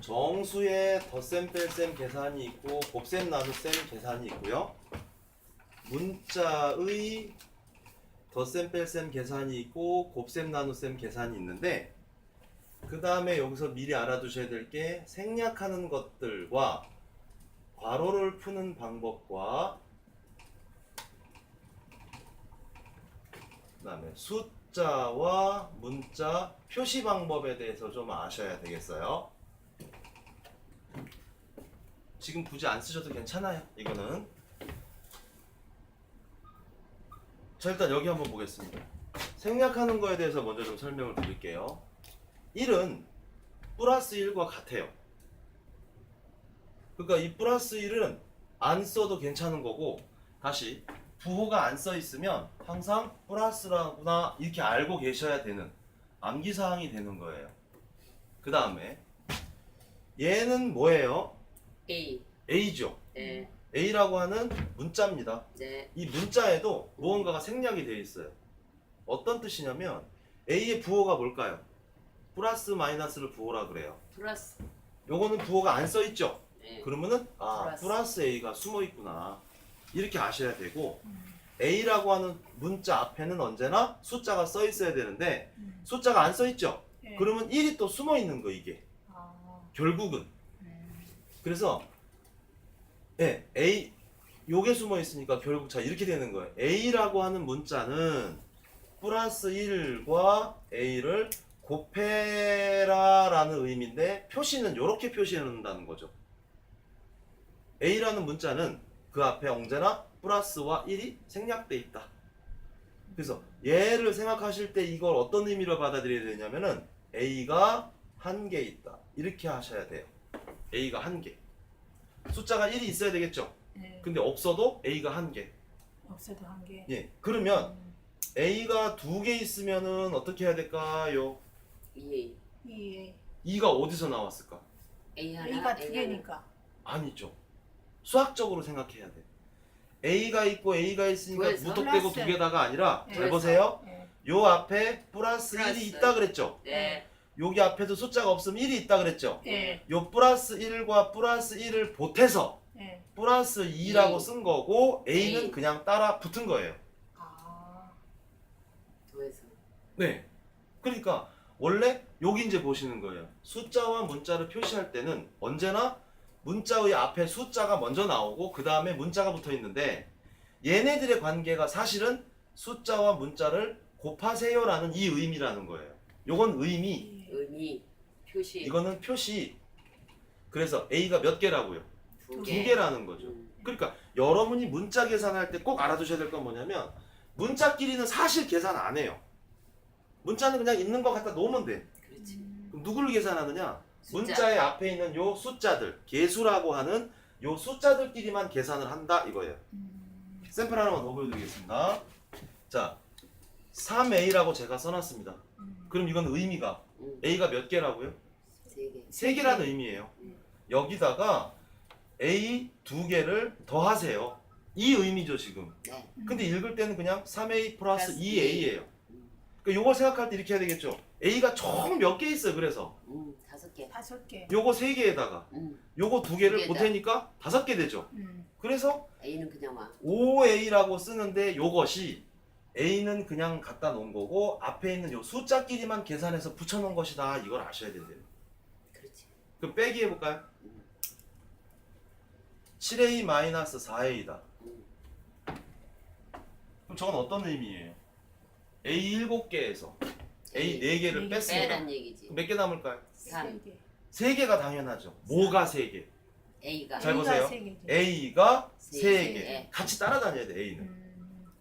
정수의 덧셈 뺄셈 계산이 있고 곱셈 나눗셈 계산이 있고요. 문자의 덧셈 뺄셈 계산이 있고 곱셈 나눗셈 계산이 있는데, 그 다음에 여기서 미리 알아두셔야 될 게 생략하는 것들과 괄호를 푸는 방법과 그 다음에 숫자와 문자 표시 방법에 대해서 좀 아셔야 되겠어요. 지금 굳이 안 쓰셔도 괜찮아요. 이거는. 자, 일단 여기 한번 보겠습니다. 생략하는 거에 대해서 먼저 좀 설명을 드릴게요. 1은 플러스 1과 같아요. 그러니까 이 플러스 1은 안 써도 괜찮은 거고, 다시 부호가 안 써 있으면 항상 플러스라구나 이렇게 알고 계셔야 되는 암기사항이 되는 거예요. 그 다음에 얘는 뭐예요? A. A죠. 네. A라고 하는 문자입니다. 네. 이 문자에도 무언가가 생략이 되어 있어요. 어떤 뜻이냐면 A의 부호가 뭘까요? 플러스 마이너스를 부호라 그래요. 플러스. 요거는 부호가 안 써 있죠? 네. 그러면은 플러스 A가 숨어 있구나 이렇게 아셔야 되고, A라고 하는 문자 앞에는 언제나 숫자가 써 있어야 되는데 숫자가 안 써 있죠? 네. 그러면 1이 또 숨어 있는 거 이게 결국은. 그래서 네, A 요게 숨어 있으니까 결국 자 이렇게 되는 거예요. A라고 하는 문자는 플러스 1과 A를 곱해라라는 의미인데 표시는 이렇게 표시한다는 거죠. A라는 문자는 그 앞에 언제나 플러스와 1이 생략돼 있다. 그래서 얘를 생각하실 때 이걸 어떤 의미로 받아들여야 되냐면은 A가 한 개 있다 이렇게 하셔야 돼요. A가 한 개. 숫자가 1이 있어야 되겠죠. 네. 근데 없어도 A가 한 개. 없어도 한 개. 예. 그러면 A가 두 개 있으면은 어떻게 해야 될까요? A. 2A. 2가 어디서 나왔을까? A 하나. A가 두 개니까. 아니죠. 수학적으로 생각해야 돼. A가 있고 A가 있으니까 구해서? 무턱대고 두 플러스. 개다가 아니라 네. 잘 보세요. 네. 요 앞에 플러스 플러스. 1이 있다 그랬죠. 네. 여기 앞에도 숫자가 없으면 1이 있다 그랬죠. 네. 요 플러스 1과 플러스 1을 보태서 네. 플러스 2라고 이. 쓴 거고 A는 이. 그냥 따라 붙은 거예요. 아. 더해서. 네. 그러니까 원래 여기 이제 보시는 거예요. 숫자와 문자를 표시할 때는 언제나 문자의 앞에 숫자가 먼저 나오고 그 다음에 문자가 붙어 있는데, 얘네들의 관계가 사실은 숫자와 문자를 곱하세요라는 이 의미라는 거예요. 요건 의미, 의미. 표시. 이거는 표시. 그래서 A가 몇 개라고요? 두 두 개. 개라는 거죠. 그러니까 여러분이 문자 계산할 때 꼭 알아두셔야 될 건 뭐냐면 문자끼리는 사실 계산 안 해요. 문자는 그냥 있는 것 갖다 놓으면 돼. 그렇지. 그럼 누구를 계산하느냐? 숫자. 문자의 앞에 있는 요 숫자들, 개수라고 하는 요 숫자들끼리만 계산을 한다 이거예요. 샘플 하나만 더 보여드리겠습니다. 자, 3A라고 제가 써놨습니다. 그럼 이건 의미가 A가 몇 개라고요? 세 개. 3개라는 의미예요. 여기다가 A 2개를 더하세요. 이 의미죠 지금. 네. 근데 읽을 때는 그냥 3A 플러스 플러스 2A예요. 그러니까 요거 생각할 때 이렇게 해야 되겠죠. A가 총 몇 개 있어요. 그래서 5개. 5개. 요거 3개에다가 요거 2개를 두 개다. 보태니까 5개 되죠. 그래서 A는 그냥 와. 5A라고 쓰는데 요것이 A는 그냥 갖다 놓은 거고 앞에 있는 요 숫자끼리만 계산해서 붙여놓은 것이다. 이걸 아셔야 된대요. 그렇지. 그럼 빼기 해볼까요? 7A-4A다. 그럼 저건 어떤 의미예요? A 7개에서 A 4개를 네 뺐습니다. 빼란 얘기지. 몇 개 남을까요? 3. 3개. 3개가 당연하죠. 뭐가 3개? A가. 잘 A가 보세요. 세 개지. A가 세 3개. 개. 같이 따라다녀야 돼, A는. 음.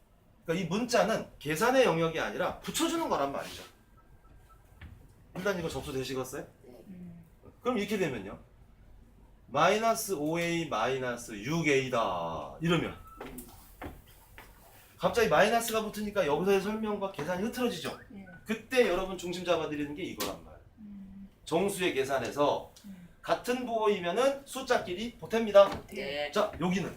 그러니까 이 문자는 계산의 영역이 아니라 붙여주는 거란 말이죠. 일단 이거 접수되시겠어요? 그럼 이렇게 되면요. 마이너스 5A 마이너스 6A다. 이러면 갑자기 마이너스가 붙으니까 여기서의 설명과 계산이 흐트러지죠. 네. 그때 여러분 중심 잡아드리는 게 이거란 말이에요. 정수의 계산에서 같은 부호이면은 숫자끼리 보탭니다. 네. 자, 여기는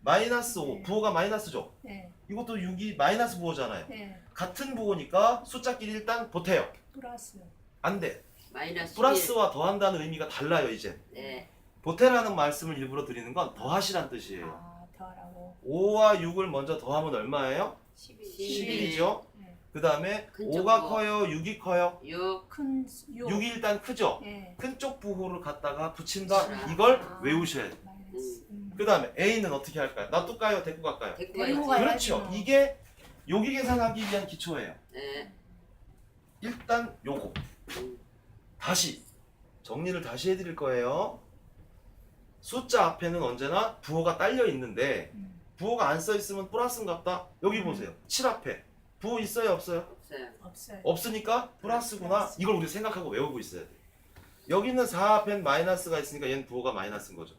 마이너스 5, 부호가 마이너스죠. 네. 이것도 6이 마이너스 부호잖아요. 네. 같은 부호니까 숫자끼리 일단 보태요. 플러스. 안 돼. 마이너스 플러스와 더한다는 의미가 달라요. 이제 네. 보태라는 말씀을 일부러 드리는 건 더하시란 뜻이에요. 아, 더라고. 5와 6을 먼저 더하면 얼마예요? 11. 11이죠. 네. 그 다음에 큰 5가 쪽부. 커요? 6이 커요? 6 큰 6. 6이 일단 크죠? 예. 큰 쪽 부호를 갖다가 붙인다. 그렇죠. 이걸 아. 외우셔야 돼요. 마이너스. 그 다음에 A는 어떻게 할까요? 놔둘까요? 데리고 갈까요? 데리고 데리고 가야지. 가야지. 그렇죠. 가야죠. 이게 여기 계산하기 위한 기초예요. 네. 일단 요거 다시 정리를 다시 해드릴 거예요. 숫자 앞에는 언제나 부호가 딸려 있는데 부호가 안 써 있으면 플러스인갑다. 여기 보세요. 7 앞에 부호 있어요? 없어요? 없어요. 없어요. 없으니까 플러스구나. 플러스. 이걸 우리 생각하고 외우고 있어야 돼. 여기는 4 앞엔 마이너스가 있으니까 얘는 부호가 마이너스인 거죠.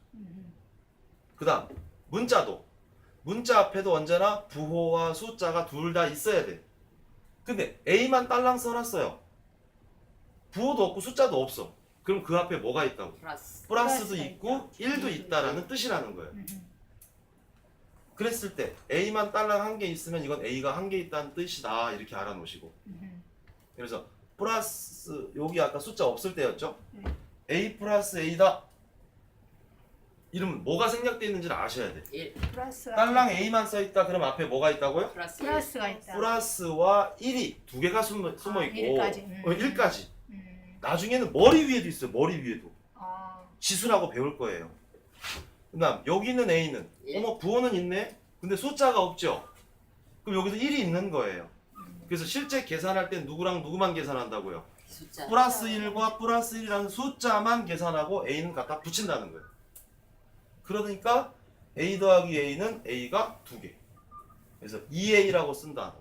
그 다음 문자도 문자 앞에도 언제나 부호와 숫자가 둘 다 있어야 돼. 근데 A만 딸랑 써놨어요. 부호도 없고 숫자도 없어. 그럼 그 앞에 뭐가 있다고? 플러스. 플러스도 플러스가 있고 1도 있다라는 뜻이라는 거예요. 음. 그랬을 때 A만 딸랑 한 개 있으면 이건 A가 한 개 있다는 뜻이다. 이렇게 알아놓으시고. 그래서 플러스 여기 아까 숫자 없을 때였죠? A 플러스 A다. 이러면 뭐가 생략되어 있는지를 아셔야 돼. 1 플러스가 딸랑 A만 써있다. 그럼 앞에 뭐가 있다고요? 플러스 플러스가 있다. 플러스와 1이 두 개가 숨어 아, 있고 1까지. 1까지. 음. 나중에는 머리 위에도 있어요. 머리 위에도. 아, 지수라고 배울 거예요. 그 다음 여기는 A는 예. 어머 부호는 있네? 근데 숫자가 없죠? 그럼 여기도 1이 있는 거예요. 그래서 실제 계산할 땐 누구랑 누구만 계산한다고요? 숫자. 플러스 1과 플러스 1이라는 숫자만 계산하고 A는 갖다 붙인다는 거예요. 그러니까 A 더하기 A는 A가 2개. 그래서 2A라고 쓴다.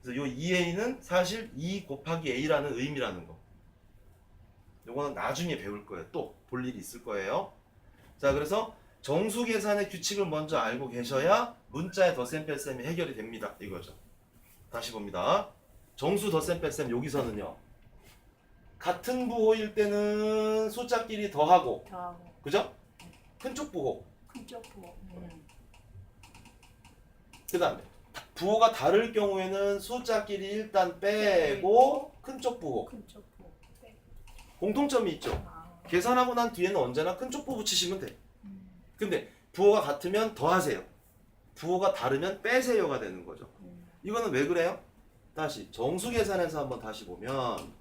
그래서 요 2A는 사실 2 곱하기 A라는 의미라는 거. 요거는 나중에 배울 거예요. 또 볼 일이 있을 거예요. 자, 그래서 정수 계산의 규칙을 먼저 알고 계셔야 문자의 덧셈 뺄셈이 해결이 됩니다. 이거죠. 다시 봅니다. 정수 덧셈 뺄셈 여기서는요. 같은 부호일 때는 숫자끼리 더하고, 더하고 그죠? 큰쪽 부호. 큰쪽 부호. 그 다음에 부호가 다를 경우에는 숫자끼리 일단 빼고 큰쪽 부호. 큰쪽 부호. 네. 공통점이 있죠. 아, 계산하고 난 뒤에는 언제나 큰쪽 부호 붙이시면 돼. 음. 근데 부호가 같으면 더하세요. 부호가 다르면 빼세요가 되는 거죠. 이거는 왜 그래요? 다시 정수 계산에서 한번 다시 보면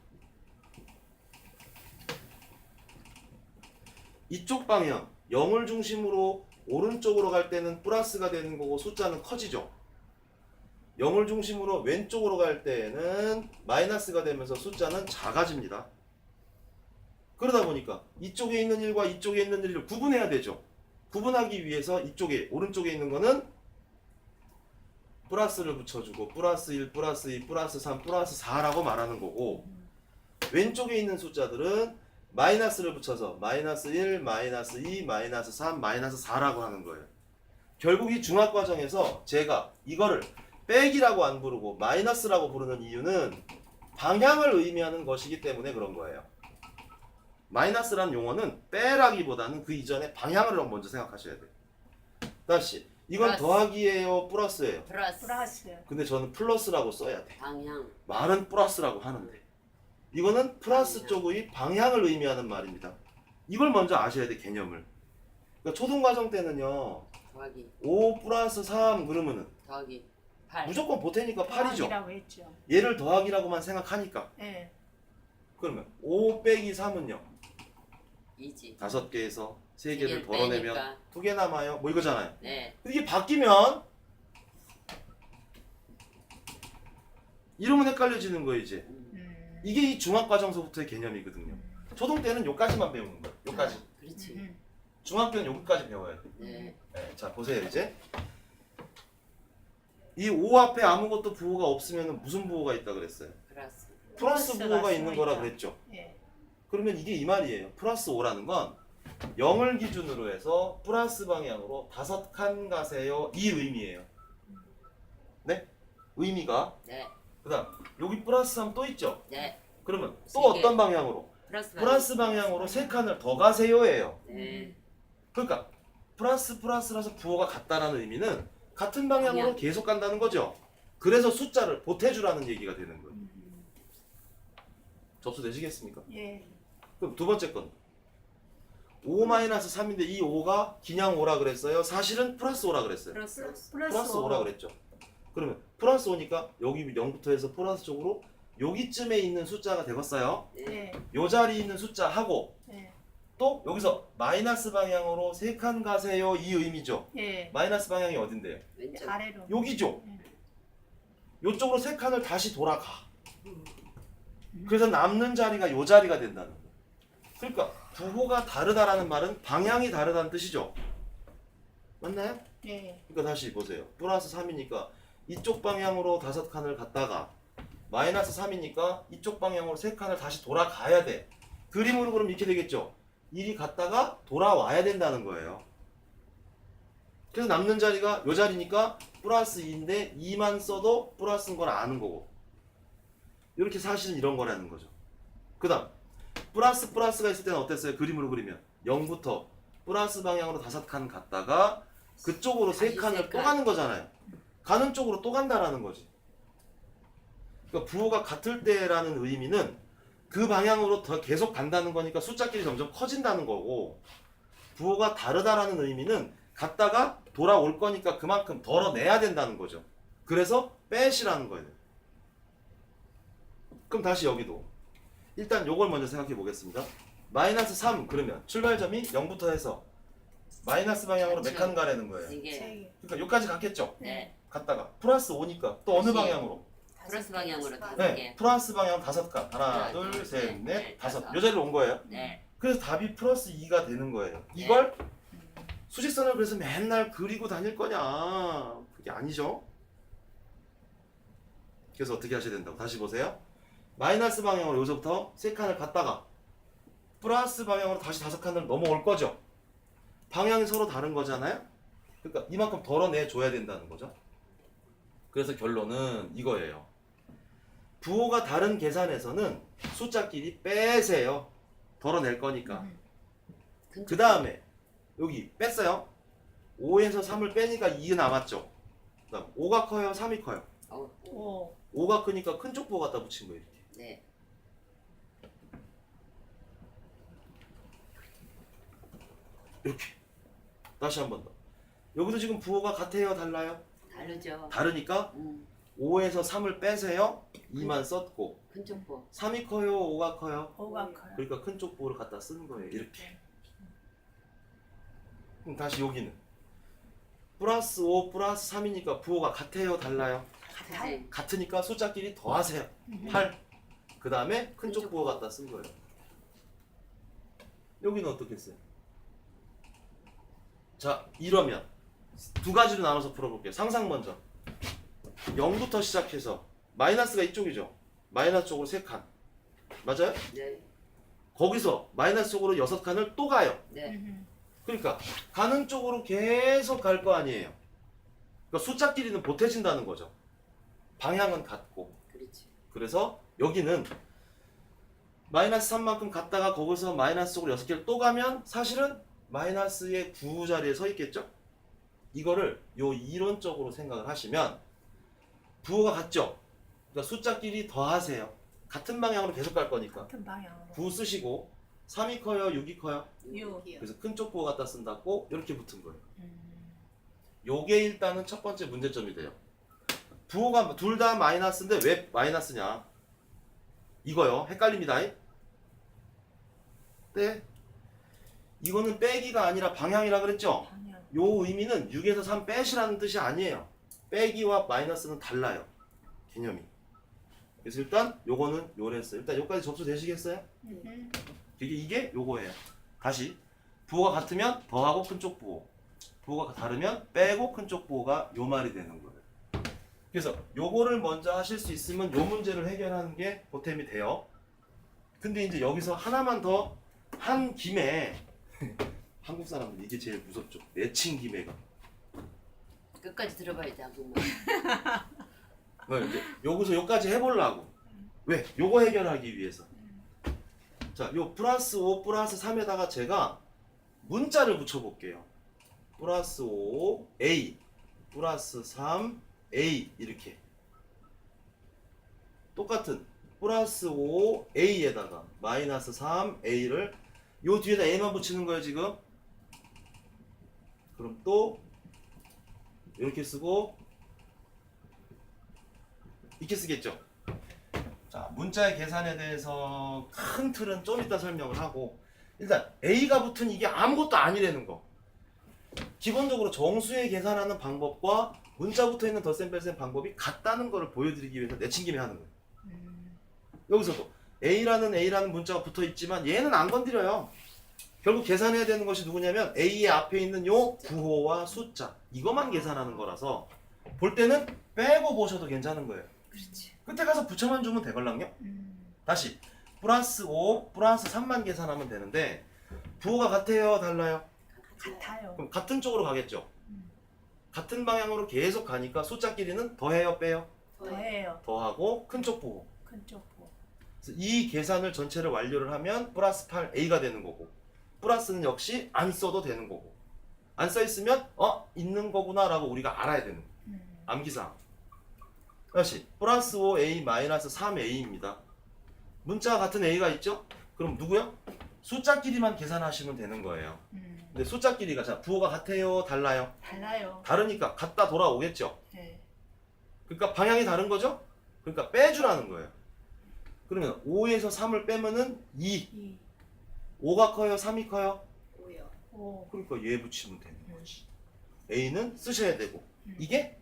이쪽 방향 0을 중심으로 오른쪽으로 갈 때는 플러스가 되는 거고 숫자는 커지죠. 0을 중심으로 왼쪽으로 갈 때는 마이너스가 되면서 숫자는 작아집니다. 그러다 보니까 이쪽에 있는 1과 이쪽에 있는 1을 구분해야 되죠. 구분하기 위해서 이쪽에 오른쪽에 있는 거는 플러스를 붙여주고 플러스 1, 플러스 2, 플러스 3, 플러스 4라고 말하는 거고 왼쪽에 있는 숫자들은 마이너스를 붙여서 마이너스 1, 마이너스 2, 마이너스 3, 마이너스 4라고 하는 거예요. 결국 이 중학과정에서 제가 이거를 빼기라고 안 부르고 마이너스라고 부르는 이유는 방향을 의미하는 것이기 때문에 그런 거예요. 마이너스라는 용어는 빼라기보다는 그 이전에 방향을 먼저 생각하셔야 돼요. 다시 이건 플러스. 더하기예요? 플러스예요? 플러스. 플러스. 근데 저는 플러스라고 써야 돼. 방향. 말은 플러스라고 하는데 이거는 플러스 방향. 쪽의 방향을 의미하는 말입니다. 이걸 먼저 아셔야 돼, 개념을. 그러니까 초등과정 때는요. 더하기. 5 플러스 3 그러면은 더하기. 8. 무조건 보태니까 8이죠. 더하기라고 했죠. 얘를 더하기라고만 생각하니까. 예. 그러면 5 빼기 3은요. 2지. 5개에서 세 3개를 개를 덜어내면 빼니까. 2개 남아요. 뭐 이거잖아요. 네. 근데 이게 바뀌면 이러면 헷갈려지는 거예요, 이제. 이게 이 중학과정서부터의 개념이거든요. 초등 때는 요까지만 배우는 거예요. 요까지. 그렇지. 중학교는 여기까지 배워야 돼. 네. 네, 자 보세요 이제. 이 5 앞에 아무것도 부호가 없으면 무슨 부호가 있다 그랬어요? 플러스. 플러스 플러스가 부호가 있는 거라 숨어있다. 그랬죠. 예. 그러면 이게 이 말이에요. 플러스 5라는 건 0을 기준으로 해서 플러스 방향으로 5칸 가세요. 이 의미예요. 네? 의미가. 네. 그 다음 여기 플러스 3 또 있죠? 네. 그러면 세 또 개. 어떤 방향으로? 플러스. 플러스 방향으로 3칸을 더 가세요예요. 네. 그러니까 플러스라서 부호가 같다라는 의미는 같은 방향으로 방향. 계속 간다는 거죠. 그래서 숫자를 보태주라는 얘기가 되는 거예요. 접수되시겠습니까? 예. 그럼 두 번째 건 5-3인데 이 5가 그냥 5라 그랬어요? 사실은 플러스 5라 그랬어요? 플러스. 플러스 5라 그랬죠. 그러면 플러스 5니까 여기 0부터 해서 플러스 쪽으로 여기쯤에 있는 숫자가 되겠어요. 네. 예. 요 자리에 있는 숫자하고 예. 또 여기서 마이너스 방향으로 3칸 가세요 이 의미죠. 예. 마이너스 방향이 어딘데요? 왼쪽. 아래로. 여기죠. 예. 요쪽으로 3칸을 다시 돌아가. 그래서 남는 자리가 요 자리가 된다는 거예요. 그러니까 부호가 다르다라는 말은 방향이 다르다는 뜻이죠. 맞나요? 예. 그러니까 다시 보세요. 플러스 3이니까 이쪽 방향으로 5칸을 갔다가 마이너스 3이니까 이쪽 방향으로 3칸을 다시 돌아가야 돼. 그림으로 그럼 이렇게 되겠죠. 1이 갔다가 돌아와야 된다는 거예요. 그래서 남는 자리가 요 자리니까 플러스 2인데 2만 써도 플러스인 걸 아는 거고. 이렇게 사실은 이런 거라는 거죠. 그 다음 플러스가 있을 때는 어땠어요? 그림으로 그리면 0부터 플러스 방향으로 5칸 갔다가 그쪽으로 다시 3칸을 세 또 칸. 가는 거잖아요. 가는 쪽으로 또 간다라는 거지. 그러니까 부호가 같을 때라는 의미는 그 방향으로 더 계속 간다는 거니까 숫자끼리 점점 커진다는 거고, 부호가 다르다라는 의미는 갔다가 돌아올 거니까 그만큼 덜어내야 된다는 거죠. 그래서 빼시라는 거예요. 그럼 다시 여기도 일단 요걸 먼저 생각해 보겠습니다. 마이너스 3 그러면 출발점이 0부터 해서 마이너스 방향으로 몇 칸 가라는 거예요. 이게. 3개. 그러니까 여기까지 갔겠죠. 네. 갔다가 플러스 5니까 또 어느 다시. 방향으로? 플러스 방향으로 다섯 네, 개. 플러스 방향 5칸. 하나, 하나, 둘, 둘, 셋, 셋, 넷, 넷, 5. 다섯. 요 자리로 온 거예요. 네. 그래서 답이 플러스 2가 되는 거예요. 이걸 수직선을 그래서 맨날 그리고 다닐 거냐? 그게 아니죠. 그래서 어떻게 하셔야 된다고? 다시 보세요. 마이너스 방향으로 여기서부터 3칸을 갔다가 플러스 방향으로 다시 5칸을 넘어올 거죠. 방향이 서로 다른 거잖아요. 그러니까 이만큼 덜어내 줘야 된다는 거죠. 그래서 결론은 이거예요. 부호가 다른 계산에서는 숫자끼리 빼세요. 덜어낼 거니까. 그 다음에 여기 뺐어요. 5에서 3을 빼니까 2 남았죠. 그 다음 5가 커요? 3이 커요? 5. 5가 크니까 큰 쪽 부호 갖다 붙인 거예요. 이렇게. 네. 이렇게. 다시 한 번 더. 여기도 지금 부호가 같아요? 달라요? 다르죠. 다르니까 5에서 3을 빼세요. 음. 2만 썼고 큰 쪽보. 3이 커요? 5가 커요? 5가 커요. 그러니까 큰 쪽 부호를 갖다 쓰는 거예요. 이렇게. 그럼 다시 여기는 플러스 5 플러스 3이니까 부호가 같아요? 달라요? 같이. 같으니까 숫자끼리 더하세요. 8. 그 다음에 큰 쪽 부호 갖다 쓴 거예요. 여기는 어떻게 했어요? 자, 이러면 두 가지로 나눠서 풀어볼게요. 상상 먼저. 0부터 시작해서 마이너스가 이쪽이죠. 마이너스 쪽으로 3칸. 맞아요? 네. 거기서 마이너스 쪽으로 6칸을 또 가요. 네. 그러니까 가는 쪽으로 계속 갈 거 아니에요. 그러니까 숫자끼리는 보태진다는 거죠. 방향은 같고. 그렇지. 그래서 여기는 마이너스 3만큼 갔다가 거기서 마이너스 쪽으로 6개를 또 가면 사실은 마이너스의 9 자리에 서 있겠죠? 이거를 요 이론적으로 생각을 하시면 부호가 같죠? 그러니까 숫자끼리 더하세요. 같은 방향으로 계속 갈 거니까 같은 방향으로. 9 쓰시고 3이 커요? 6이 커요? 6. 그래서 큰 쪽 부호 갖다 쓴다고 이렇게 붙은 거예요. 음. 요게 일단은 첫 번째 문제점이 돼요. 부호가 둘 다 마이너스인데 왜 마이너스냐? 이거요. 헷갈립니다. 네. 이거는 빼기가 아니라 방향이라 그랬죠? 방향. 요 의미는 6에서 3 빼시라는 뜻이 아니에요. 빼기와 마이너스는 달라요. 개념이. 그래서 일단 요거는 요랬어요. 일단 요까지 접수되시겠어요? 이게 요거예요. 다시 부호가 같으면 더하고 큰 쪽 부호, 부호가 다르면 빼고 큰 쪽 부호가 요 말이 되는 거예요. 그래서 요거를 먼저 하실 수 있으면 요 문제를 해결하는 게 보탬이 돼요. 근데 이제 여기서 하나만 더 한 김에 한국 사람들 이게 제일 무섭죠. 내친 김에가. 끝까지 들어봐야지 한국말. 이제 여기서 요까지 해보려고. 왜? 요거 해결하기 위해서. 자, 요 플러스 5 플러스 3에다가 제가 문자를 붙여볼게요. 플러스 5 A 플러스 3 A 이렇게 똑같은 플러스 5 A에다가 마이너스 3 A를 요 뒤에다 A만 붙이는 거예요 지금. 그럼 또 이렇게 쓰고 이렇게 쓰겠죠. 자, 문자의 계산에 대해서 큰 틀은 좀 이따 설명을 하고, 일단 A가 붙은 이게 아무것도 아니라는 거. 기본적으로 정수의 계산하는 방법과 문자 붙어 있는 덧셈 뺄셈 방법이 같다는 것을 보여드리기 위해서 내친김에 하는 거예요. 여기서도 A라는 문자가 붙어 있지만 얘는 안 건드려요. 결국 계산해야 되는 것이 누구냐면 A의 앞에 있는 요 부호와 숫자, 이것만 계산하는 거라서 볼 때는 빼고 보셔도 괜찮은 거예요. 그렇지. 끝에 가서 붙여만 주면 되걸랑요. 다시 플러스 5 플러스 3만 계산하면 되는데 부호가 같아요 달라요? 같아요. 그럼 같은 쪽으로 가겠죠. 같은 방향으로 계속 가니까 숫자끼리는 더해요 빼요? 더해요. 더하고 큰 쪽 부호. 큰쪽 보. 그래서 이 계산을 전체를 완료를 하면 플러스 8A가 되는 거고, 플러스는 역시 안 써도 되는 거고, 안 써 있으면 있는 거구나 라고 우리가 알아야 되는 거예요. 암기사항. 다시 플러스 5A 마이너스 3A입니다. 문자가 같은 A가 있죠? 그럼 누구요? 숫자끼리만 계산하시면 되는 거예요. 근데 숫자끼리가 자 부호가 같아요 달라요? 달라요. 다르니까 같다 돌아오겠죠? 네. 그러니까 방향이 다른 거죠? 그러니까 빼주라는 거예요. 그러면 5에서 3을 빼면은 2. 2, 5가 커요? 3이 커요? 5요. 5. 그러니까 얘 붙이면 되는 거지. A는 쓰셔야 되고, 이게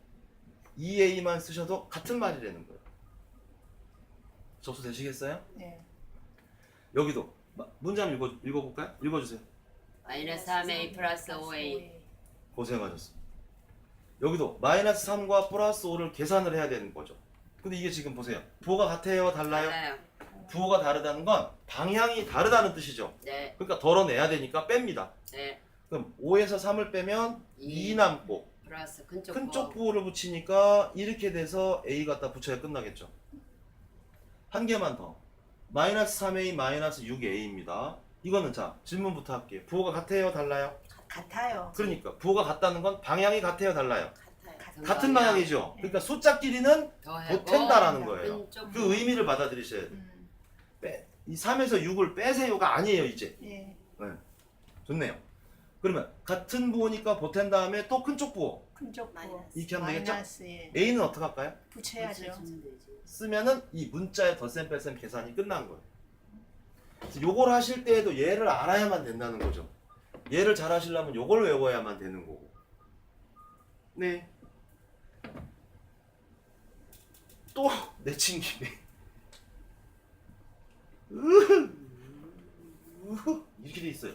2A만 쓰셔도 같은 말이라는 거예요. 접수 되시겠어요? 네. 여기도 문제 한번 읽어볼까요? 읽어주세요. 마이너스 3A 플러스 5A. 고생하셨습니다. 여기도 마이너스 3과 플러스 5를 계산을 해야 되는 거죠. 근데 이게 지금 보세요. 부호가 같아요? 달라요? 달라요. 부호가 다르다는 건 방향이 다르다는 뜻이죠. 네. 그러니까 덜어내야 되니까 뺍니다. 네. 그럼 5에서 3을 빼면 2 남고 플러스 큰쪽 큰 쪽 부호를 붙이니까 이렇게 돼서 A 갖다 붙여야 끝나겠죠. 한 개만 더. 마이너스 3A 마이너스 6A입니다. 이거는 자 질문부터 할게요. 부호가 같아요? 달라요? 같아요. 그러니까 부호가 같다는 건 방향이 같아요? 달라요? 같아요. 같은 방향이죠. 그러니까 숫자끼리는 더하고 보탠다라는 거예요. 큰쪽 그 의미를 받아들이셔야 돼요. 이 3에서 6을 빼세요가 아니에요 이제. 예. 좋네요. 그러면 같은 부호니까 보탠 다음에 또 큰 쪽 부호 큰쪽 보. 이렇게 하면 되겠죠? 마이너스 1. A는 어떻게 할까요? 붙여야죠. 붙여주면 되지. 쓰면은 이 문자의 덧셈 뺄셈 계산이 끝난 거예요. 그래서 요걸 하실 때에도 얘를 알아야만 된다는 거죠. 얘를 잘 하시려면 요걸 외워야만 되는 거고. 네. 또 내친 김에 이렇게 돼 있어요.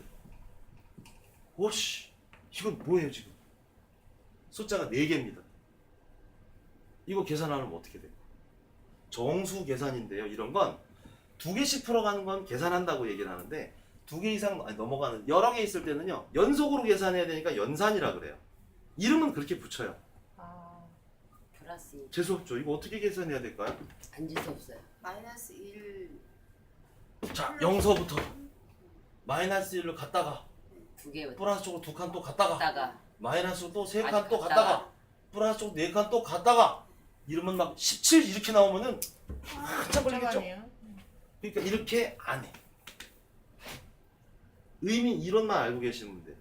오씨, 이건 뭐예요 지금? 숫자가 4개입니다. 이거 계산하면 어떻게 돼요? 정수 계산인데요. 이런 건 2개씩 풀어가는 건 계산한다고 얘기를 하는데 2개 이상 넘어가는 여러 개 있을 때는요. 연속으로 계산해야 되니까 연산이라 그래요. 이름은 그렇게 붙여요. 아, 플러스 재수없죠. 이거 어떻게 계산해야 될까요? 앉을 수 없어요. 마이너스 1 자, 0서부터 마이너스 1로 갔다가 두 개. 플러스 쪽으로 2칸 또 갔다가 갔다가 마이너스 또 3칸 아직 또 갔다가. 갔다가 플러스 쪽 4칸 또 갔다가 이러면 막 17 이렇게 나오면은 한참 걸리겠죠. 복잡하네요. 그러니까 이렇게 안 해. 의미 이론만 알고 계시면 돼요.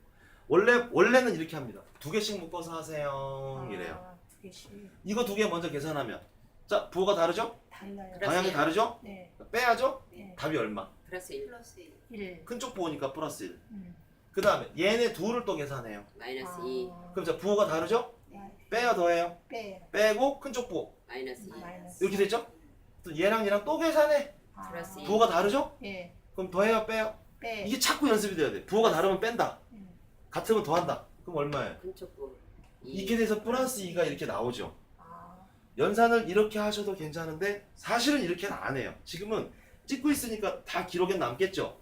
원래는 이렇게 합니다. 2개씩 묶어서 하세요. 이래요. 아, 2개씩. 이거 2개 먼저 계산하면 자 부호가 다르죠? 달라요. 그래. 방향이 일. 다르죠? 네. 빼야죠? 네. 답이 얼마? 플러스 1 플러스 1 1. 큰 쪽 부호니까 플러스 1. 음. 그 다음에 얘네 둘을 또 계산해요. 마이너스 아, 2 그럼 자 부호가 다르죠? 빼야 더해요. 빼요. 빼고 큰 쪽 부호. 마이너스 2 마이너스. 이렇게 됐죠? 또 얘랑 얘랑 또 계산해. 아, 플러스 이. 부호가 다르죠? 예. 그럼 더해요 빼요. 빼. 이게 자꾸 연습이 돼야 돼. 부호가 다르면 뺀다. 음. 같으면 더한다. 그럼 얼마예요? 큰쪽 부 이렇게 돼서 플러스 2가 이렇게 나오죠. 아, 연산을 이렇게 하셔도 괜찮은데 사실은 이렇게는 안 해요. 지금은 찍고 있으니까 다 기록에 남겠죠.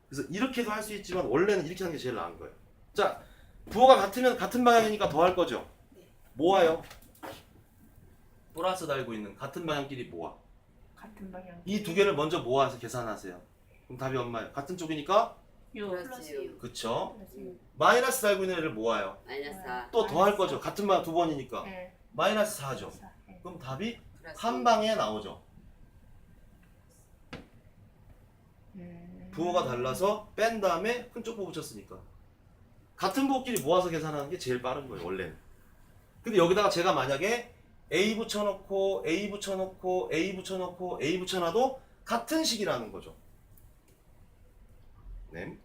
그래서 이렇게도 할 수 있지만 원래는 이렇게 하는 게 제일 나은 거예요. 자, 부호가 같으면 같은 방향이니까 더할 거죠. 네. 모아요. 플러스 달고 있는 같은 방향끼리 모아. 같은 방향. 이 2개를 먼저 모아서 계산하세요. 그럼 답이 얼마예요? 같은 쪽이니까 6. 플러스 6 그쵸? 플러스 6. 마이너스 달고 있는 애를 모아요. 마이너스 4 또 더할 거죠. 같은 방향 2번이니까 네. 마이너스 4죠. 4. 네. 그럼 답이 플러스 한 방에 나오죠. 부호가 달라서 뺀 다음에 큰 쪽부 붙였으니까 같은 부호끼리 모아서 계산하는 게 제일 빠른 거예요 원래는. 근데 여기다가 제가 만약에 A 붙여놓고 A 붙여놓고 A 붙여놓고 A 붙여놔도 같은 식이라는 거죠. 네.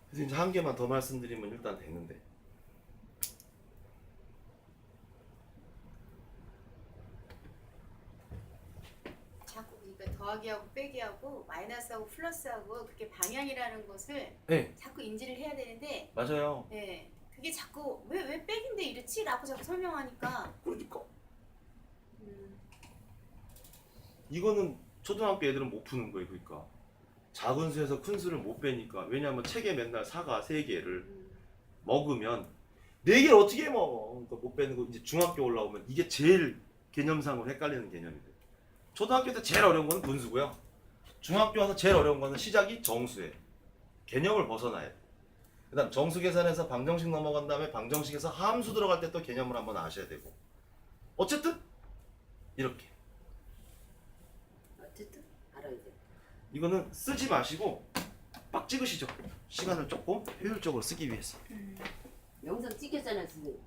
그래서 이제 한 개만 더 말씀드리면 일단 되는데 자꾸 그러니까 더하기하고 빼기하고 마이너스하고 플러스하고 그게 방향이라는 것을 네 자꾸 인지를 해야 되는데 맞아요. 네 그게 자꾸 왜 빼기인데 이렇지? 라고 자꾸 설명하니까 그러니까 음, 이거는 초등학교 애들은 못 푸는 거예요. 그러니까 작은 수에서 큰 수를 못 빼니까. 왜냐하면 책에 맨날 사과 3개를 먹으면 4개를 어떻게 먹어. 그러니까 못 빼는 거. 이제 중학교 올라오면 이게 제일 개념상으로 헷갈리는 개념이 돼요. 초등학교 때 제일 어려운 거는 분수고요. 중학교 와서 제일 어려운 거는 시작이 정수예요. 개념을 벗어나야 돼. 그 다음 정수 계산에서 방정식 넘어간 다음에 방정식에서 함수 들어갈 때 또 개념을 한번 아셔야 되고. 어쨌든 이렇게 어쨌든 알아야 돼. 이거는 쓰지 마시고 빡 찍으시죠. 시간을 조금 효율적으로 쓰기 위해서. 영상 찍혔잖아요, 선생님.